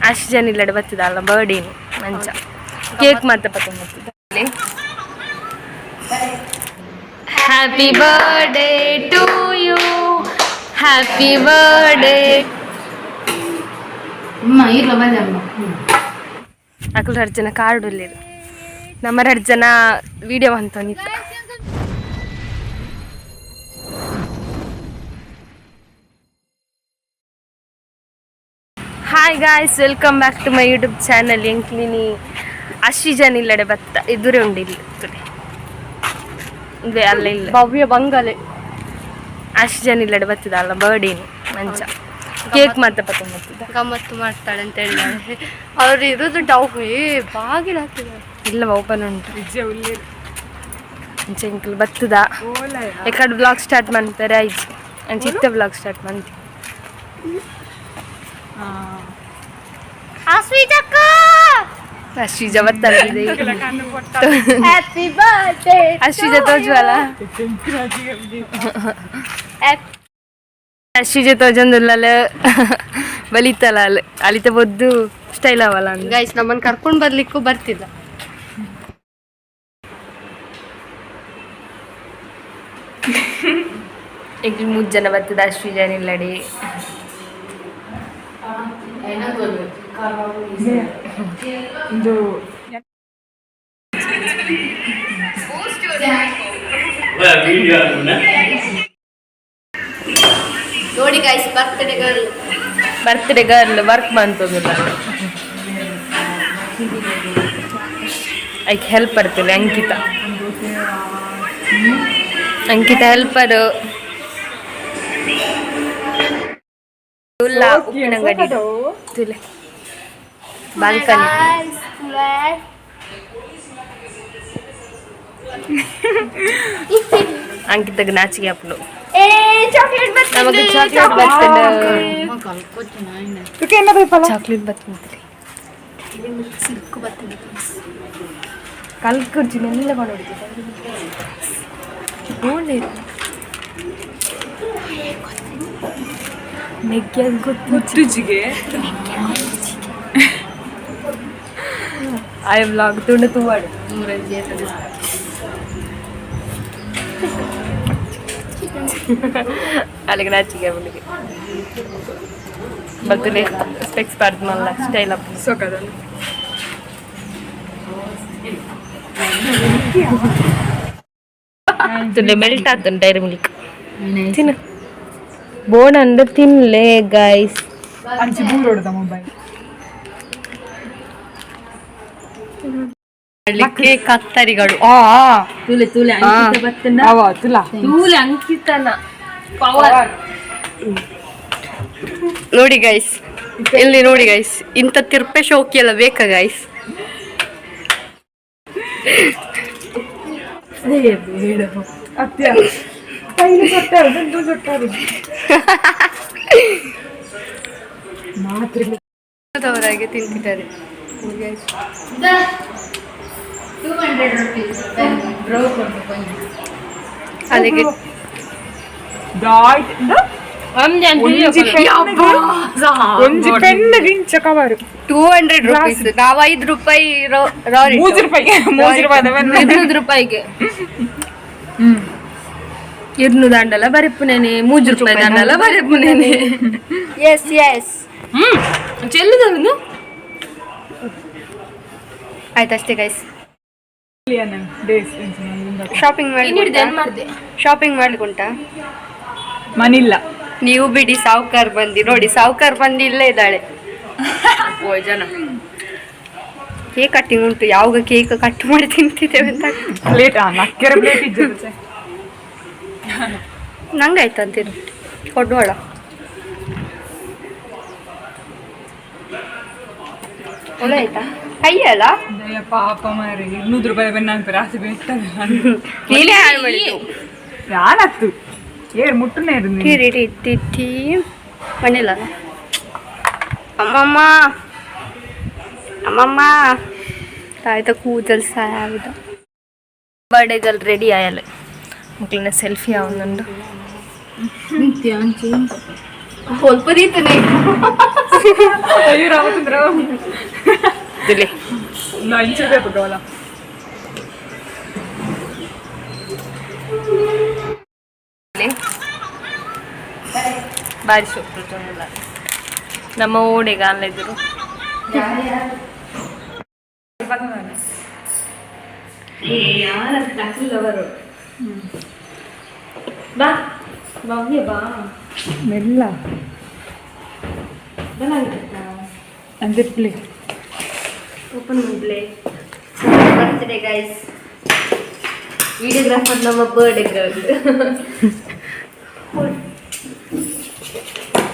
ಅಷ್ಟು ಜನ ಇಲ್ಲಡೆ ಬರ್ತದಲ್ಲ ಬರ್ಡೇನು ಮಂಚ ಕೇಕ್ ಮಾತ್ರ ಪತಂಗ ಬರ್ತದೆ. Happy birthday to you, happy birthday. ಅಕ್ಕಳು 2 ಜನ ಕಾರ್ಡ್ ಉಳ್ಳೇರು, ನಮ್ಮ 2 ಜನ ವಿಡಿಯೋ ಅಂತ ನಿಂತ. Hi guys, welcome back to my YouTube channel. ಎಂಕ್ಲಿನಿ ಅಷ್ಟು ಜನ ಇಲ್ಲಡೆ ಬತ್ತ ಎದುರೇ ಉಂಡಿಲ್ಲ ಇದೆ ಅಲ್ಲ ಇಲ್ಲ ಭವ್ಯ ಬಂಗಲೆ ಅಷ್ಟು ಜನ ಇಲ್ಲಡೆ ಬರ್ತದಲ್ಲ ಬರ್ಡೇನು ಮಂಚ ಕೇಕ್ ಮಾತ್ರ ಪತಂಗ ಬರ್ತದೆ. ಗಮ್ಮತ್ತು ಮಾಡ್ತಾಳೆ ಅಂತ ಹೇಳಿದಾಳೆ. ಅವ್ರು ಇರೋದು ಡೌಟ್ ಬಾಗಿಲು ಹಾಕಿದ್ದಾರೆ. ಇಲ್ಲ ಓಪನ್ ಉಂಟು ಅಂಚೆ ಇಂಕಲ್ ಬರ್ತದ. ಎಕಡೆ ಬ್ಲಾಗ್ ಸ್ಟಾರ್ಟ್ ಮಾಡ್ತಾರೆ ಆಯ್ತು. ಅಂಚೆ ಇತ್ತ ಬ್ಲಾಗ್ ಸ್ಟಾರ್ಟ್ ಮಾಡ್ತೀವಿ. ಅಶ್ರೀಜ ಬರ್ತಾರೆ. ಅಶ್ರೀಜ ತೋಜುವಲ್ಲ, ಅಶ್ರೀಜ ತೋಜಂದುಲ್ಲ ಬಲಿತಲ್ಲ ಅಲ್ಲಿ ಅಲಿತ ಬೊದ್ದು ಸ್ಟೈಲ್ ಅವಲ್ಲ. ಗೈಸ್ ನಮ್ಮನ್ನು ಕರ್ಕೊಂಡು ಬರ್ಲಿಕ್ಕೂ ಬರ್ತಿಲ್ಲ. ಈಗ 3 ಜನ ಬರ್ತದ ಅಶ್ರೀಜನ ಇಲ್ಲಡಿ. ನೋಡಿ ಗೈಸ್, ಬರ್ತ್ಡೇ ಗರ್ಲ್ ವರ್ಕ್ ಬಂತದಿಲ್ಲ. ಐಕ್ ಹೆಲ್ಪರ್ ತಿಳಿ ಅಂಕಿತಾ ಹೆಲ್ಪರ್ ಉಪ್ಪಿನಂಗಡಿ ತಿಳಿ ಬಾಲ್ಕನಿ. ಅಂಕಿತಗೆ ನಾಚಿಗೆ ಹಾಪಲು ನಮಗೆ ಚಾಕ್ಲೇಟ್ ಬರ್ತದೆ. ಚಾಕ್ಲೇಟ್ ಬರ್ತದೆ ಕಲ್ ಕುರ್ಚಿ ಎಲ್ಲ ಕೊಂಡೋಡಿದ್ದೆ ನೆಗ್ಗೆ ಗೊತ್ತಿಗೆ ಐ ವ್ಲಾಗ್ ತುಂಡು ತೂವಾಡು ಅಲ್ಲಿಗೆ ನಾಚಿಗೆ ಅವಳಿಗೆ ಬರ್ತದೆ. ಸ್ಪೆಕ್ಸ್ ಪಾಡ್ದಲ್ಲ ಸ್ಟೈಲ್ ಅಪ್ ಸೊಕದ ಮೆಲ್ಟ್ ಆತನ್ ಡೈರಿ ಮಿಲ್ಕ್ ತಿನ್ನ ಬೋನ್ ಅಂದ ತಿನ್ಲೆ ಗೈಸ್. ಕತ್ತರಿಗಳು ಅಂಕಿತನ ಪವರ್ ನೋಡಿ ಗೈಸ್, ಇಲ್ಲಿ ನೋಡಿ ಗೈಸ್, ಇಂಥ ತಿರ್ಪೆ ಶೋಕಿ ಎಲ್ಲ ಬೇಕಾ ಗೈಸ್? ಅವರಾಗೆ ತಿಂತಿದ್ದಾರೆ. ಅಲ್ಲಿಗೆ 200 ರೂಪೀಸ್. ನಾವು 5 ರೂಪಾಯಿ 200 ರೂಪಾಯಿಗೆ 200 ದಂಡಲ ಬರೆಪ್ಪುನೇನೆ 3 ರೂಪಾಯಿ ದಂಡಲ ಬರೆಪ್ಪುನೇನೆ. ಎಸ್ ಎಸ್ ಚೆಲ್ಲಿದವನು ಆಯ್ತಷ್ಟೇ ಗೈಸ್. ಶಾಪಿಂಗ್ ಮಾಡ್ಲಿಕ್ಕುಂಟಾ? ಮನಿಲ್ಲ. ನೀವು ಬಿಡಿ, ಸಾವುಕಾರ್ ಬಂದಿ ನೋಡಿ, ಸಾವುಕಾರ್ ಬಂದಿ ಇಲ್ಲೇ ಇದ್ದಾಳೆ. ಜನ ಕೇಕ್ ಕಟ್ಟಿಂಗ್ ಉಂಟು. ಯಾವಾಗ ಕೇಕ್ ಕಟ್ ಮಾಡಿ ತಿಂತಿದ್ದೇವೆ ಅಂತ ನಂಗಾಯ್ತು ಅಂತೀರಿ ಕೊಡುವಳ. ಒಳ್ಳೆ ಆಯ್ತಾ ಕೈಯಲ್ಲ ಪಾಪ ಮಾರಿ 200 ರೂಪಾಯಿ ಬೆನ್ನ ಆಸೆ ಬಿಡ್ತಾರೆ. ನೀನೇ ಹಾಳು ಮಾಡಿದ್ದು. ಯಾನತ್ತು ಏರ್ ಮುಟ್ಟನೇ ಇಟ್ಟಿಟ್ಟಿ ಮಣ್ಣಿಲ್ಲ. ಅಮ್ಮಮ್ಮ ಅಮ್ಮಮ್ಮ ತಾಯ್ತ ಕೂದಲ್ ಸಾಯ್ದ. ಬರ್ಡೇಗಲ್ ರೆಡಿ ಆಯಲ್ಲ ಮಕ್ಕಳನ್ನ ಸೆಲ್ಫಿ ಅವನಂದು ಸ್ವಲ್ಪ ರೀತಿನೇ ಅಯ್ಯೋ ರಾಮಚಂದ್ರ दिले ನಾ ಇಂಚೆ ಬಗವಲ್ಲ ಬಾರಿ ಸೊಪ್ಪು ನಮ್ಮ ಓಡೆಗೆ ಅಲ್ಲ ಇದ್ರು ಬಾ ಭವ್ಯ ಬಾ ಮೆಲ್ಲ ಅಂದಿರ್ಲಿ ಓಪನ್ ಮಾಡ್ಲೆ ಬರ್ತ್ಡೇ ಗೈಸ್ ವಿಡಿಯೋಗ್ರಾಫರ್ ನಮ್ಮ birthday girl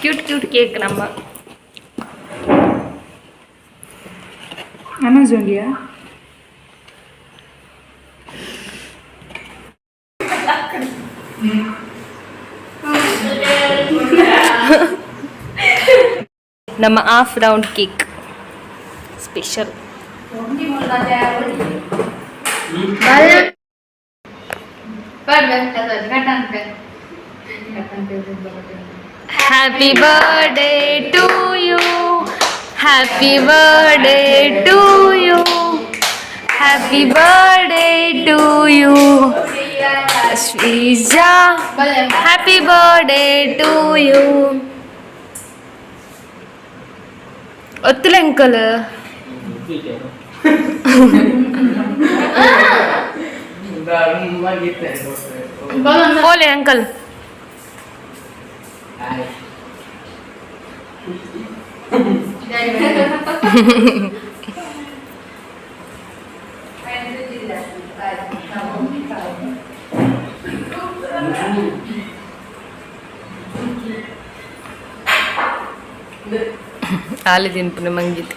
cute cute cake ನಮ್ಮ ಅಮೆಝಾನ್ಲಿಯಾ ನಮ್ಮ half round cake special happy birthday to you happy birthday to you happy birthday to you Shreeja happy birthday to you ಒತ್ತಲೆ ಅಂಕಲ್ ಓಲೆ ಅಂಕಲ್ ಹಾಲು ತಿನ್ಪುನ ಮಂಗಿತ್ತು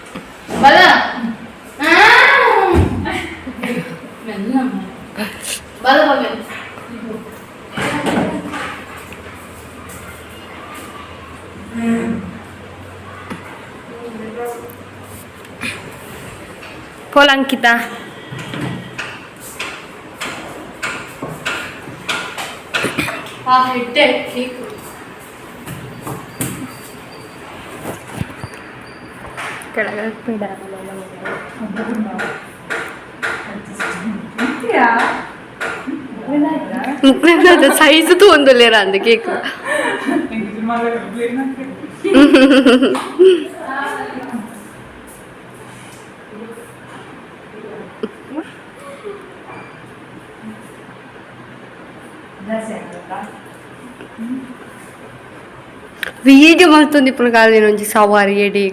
ಪೋಲ ಅಂಕಿತ ಕೆಳಗೆ ಸೈಜ್ ತೊಂದಲೇರ ಅಂದ ಕೇಕ್ ವಿಡಿಯೋ ಮಾಡ್ತಂದು ఇప్పుడు కాదు నుంచి సవారి ఏడి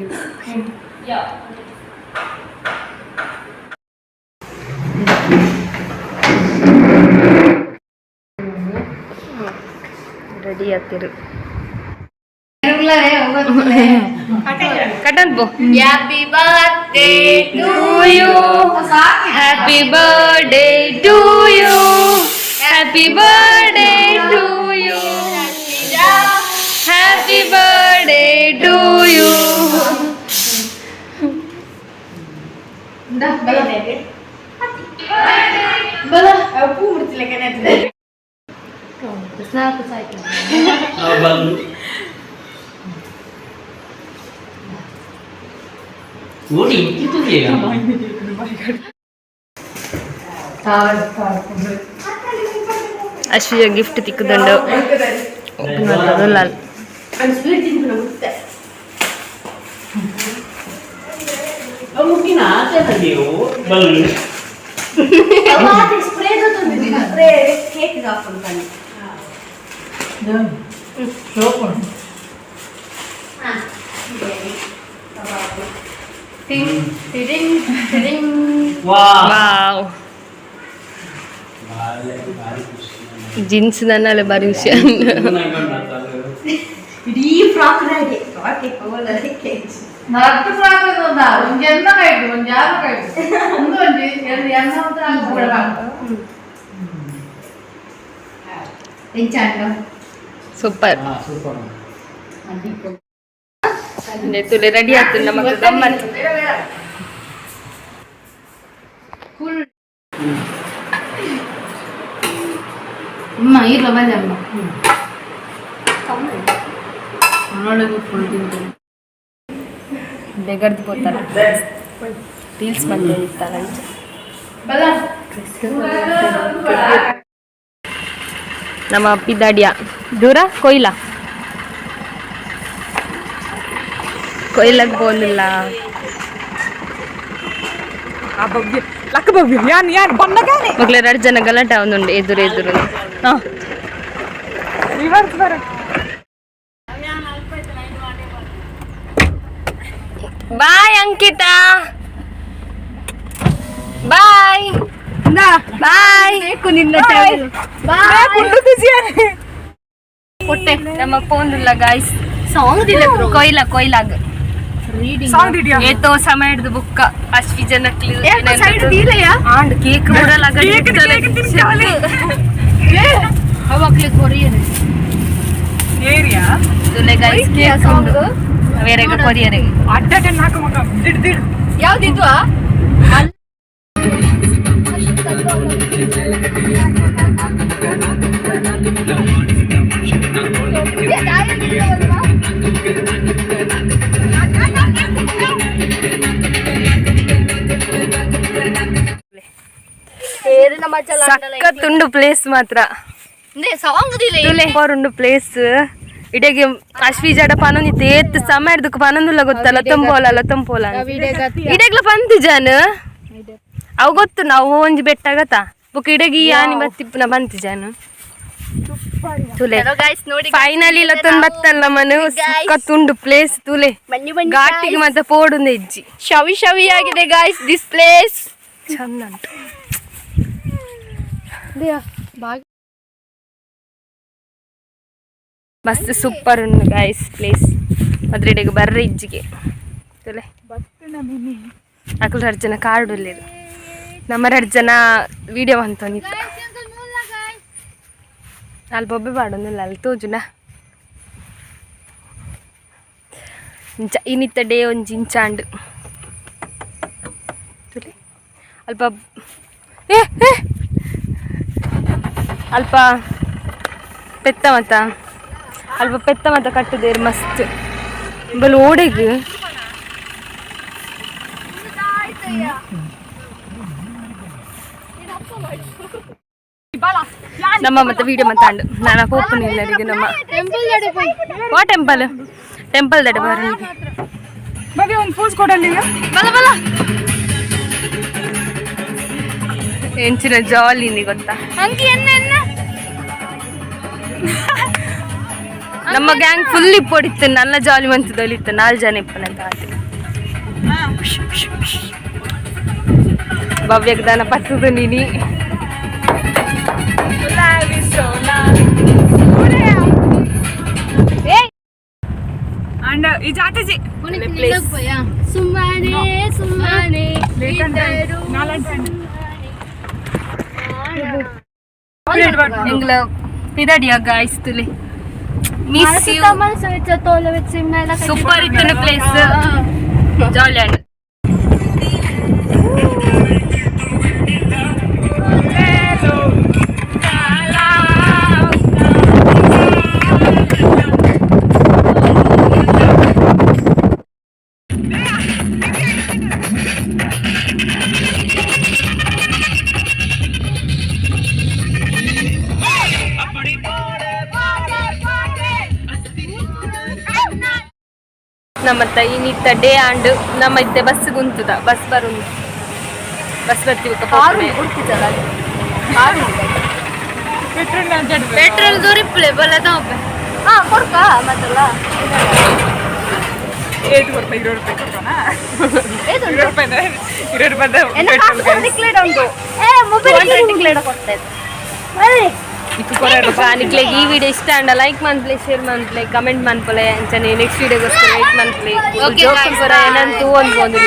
రెడీ ಆಗ್ತಿರು ಕಟನ್ ಬೋ happy birthday to you happy birthday to you happy birthday to you happy birthday to you ಪೂ ಮುಡ್ತಿಲ್ಲ ಸಾಕು ಸಾಕು ಅಶ್ವಿಯ ಗಿಫ್ಟ್ ತಿಕ್ಕದಂಡು ಓಪನ್ ಮಾಡೋದು ಲಾಲ್ ವಾವ್ ಜೀನ್ಸ್ ನನ್ನಲ್ಲ ಬಾರಿ ವಿಷಯ ಇಡೀ ಫ್ರಾಕ್ ನಟ್ಟು ಫ್ರಾಕ್ ಒಂದು ಎನ್ನ ಕೈಟು ಒಂದು ಜಾಗ ಕೈಟು ಒಂದು ಎನ್ನ ಸೂಪರ್ ತುಲೆ ರೆಡಿ ಆಗ್ತದೆ ನಮಗೆ ಗಮ್ಮತ್ತು ಫುಲ್ ಅಮ್ಮ ಇಲ್ಲ ಬಂದೆ ಅಮ್ಮ ಬೆಗರ್ದು పోతారు ರೀಲ್ಸ್ ಬಂದು ಇರ್ತಾರಂತೆ ನಮ್ಮ ಪಿದಾಡಿಯ ದೂರ ಕೊಯ್ಲಕ್ಕೆ ಬೋನಿಲ್ಲ ಮಕ್ಳು 2 ಜನ ಗಲಾಟೆ ಅವನುಂಡು ಎದುರು ಬಾಯ್ ಅಂಕಿತಾ ಬಾಯ್ ಬಾಯ್ ಕೊಟ್ಟೆ ನಮ್ಮ ಫೋನ್ ಗಾಯ್ಸ್ ಸಾಂಗ್ ಕೊಯ್ಲಾಗ ये तो समय बुक अश्वी जन आंड केक मुरल कोरियर ಏರಿಯಾ तुले गाइस केक उंडु वेरे कोरियर ಅಡ್ಡಟ ನಾಕ ಮಗ ದಿಡ್ ಯಾವ್ದಿದು ಸಕ್ಕತ್ತುಂಡು ಪ್ಲೇಸ್ ಮಾತ್ರ ಉಂಡು ಪ್ಲೇಸ್ ಇಡೆಗೆ ಅಶ್ವಿ ಜಡ ಪನೊಂದಿತ್ತು ಏತ್ ಸಮಯ ಹಿಡ್ದಕ್ಕೆ ಪನೊಂದುಲ್ಲ ಗೊತ್ತಲ್ಲ ತಂಪೋಲ ಇಡೆಗ್ಲ ಪಂತಿ ಜಾನ ಅವು ಗೊತ್ತು ನಾವು ಒಂಜಿ ಬೆಟ್ಟಾಗತ್ತ ಬುಕ್ ಇಡೆಗೆ ಯಾನಿ ಬತ್ತಿಪ್ಪನ ಬಂತಿ ಜಾನು ತುಲೆ ಫೈನಲಿ ಇಲ್ಲತ್ತೊಂದು ಬತ್ತಲ್ಲ ಮನು ಸಕ್ಕತ್ತುಂಡು ಪ್ಲೇಸ್ ತುಲೆ ಘಾಟಿಗೆ ಮತ್ತೆ ಪೋಡುಂದು ಹೆಜ್ಜಿ ಶವಿ ಆಗಿದೆ ಗಾಯ್ಸ್ ದಿಸ್ ಪ್ಲೇಸ್ ಚಂದ ಉಂಟು ಮಸ್ತ್ ಸೂಪರ್ ಉಂಟು ಗಾಯ್ಸ್ ಪ್ಲೇಸ್ ಅದ್ರೆಡೆಗೆ ಬರ್ರ ಇಜ್ಜಿಗೆ ತುಲೆ ಅಕ್ಲು 2 ಜನ ಕಾರ್ಡು ಇಲ್ಲಿರು ನಮ್ಮ 2 ಜನ ವಿಡಿಯೋ ಅಂತಂದಿತ್ತು ಅಲ್ಲಿ ಬೊಬ್ಬೆ ಬಾಡೊಂದಿಲ್ಲ ಅಲ್ಲಿ ತೋಜುನ ಇಂಚ ಇನ್ನಿತ್ತ ಡೇ ಒಂಜಿ ಇಂಚಾಂಡು ತುಲೆ ಅಲ್ಪ ಅಲ್ಪ ಪೆತ್ತ ಮತ್ತ ಕಟ್ಟದೇರು ಮಸ್ತ್ ಬಲ್ ಓಡೆಗೆ ನಮ್ಮ ಮತ್ತೆ ವಿಡಿಯೋ ಮಾತಾಡು ನಾನು ಹೋಗ್ತೀನಿ ಎಲ್ಲರಿಗೆ ನಮ್ಮ ಟೆಂಪಲ್ ದಡೆ ಬಗೆ ಒಂದು ಪೋಸ್ ಕೊಡಲ್ಲಿ ಬಲ ಎಂಚಿನ ಜಾಲಿನಿ ಗೊತ್ತಾ ನಮ್ಮ ಗ್ಯಾಂಗ್ ಫುಲ್ ಇಪ್ಪೊಡಿತ್ತು ನನ್ನ ಜಾಲಿ ಮಂತದಲ್ಲಿತ್ತು 4 ಜನ ಇಪ್ಪನಂತ ಭವ್ಯಕ್ಕೆ ದಾನ ಪತ್ತದು ನೀನಿ ಅಂಡ್ ಈ ಜಾತಿಜಿ ಸುಮ್ಮನೆ ಎಂಗ್ಲ ಪಿದಾಡಿಯ ಗಾಯ್ಸ್ ತುಲೆ ಮಿಸ್ ಯು ಸೂಪರ್ ಇತ್ತು ಪ್ಲೇಸ್ ಜಾಲಿ ಅಂಡ್ ನಮ್ಮ ಇನ್ನಿತ್ತ ಡೇ ಆಂಡ್ ನಮ್ಮ ಇತ್ತೆ ಬಸ್ ಗುಂತದ ಬಸ್ ಬರ್ತೀವಿ ಪೆಟ್ರೋಲ್ ದೊರಿಪ್ಲೆ ಬಲ್ಲದ ಕೊಡ್ಕ ಮತ್ತಲ್ಲ ಈ ವಿಡಿಯೋ ಇಷ್ಟ ಅಂಡ ಲೈಕ್ ಮನ್ಪ್ಲೆ ಶೇರ್ ಮನ್ಪ್ಲೆ ಕಮೆಂಟ್ ಮನ್ಪಲೆ ಅಂಚನೆ ನೆಕ್ಸ್ಟ್ ವಿಡಿಯೋಗೋಸ್ಕರ ವೇಟ್ ಮನ್ಪ್ಲೆ ಜೋಕುಲ್ಪುರ ಏನಂತೂ ಒಂದು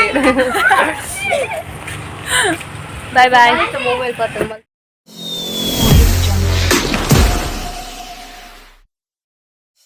ಬಾಯ್ ಬಾಯ್ ಮೊಬೈಲ್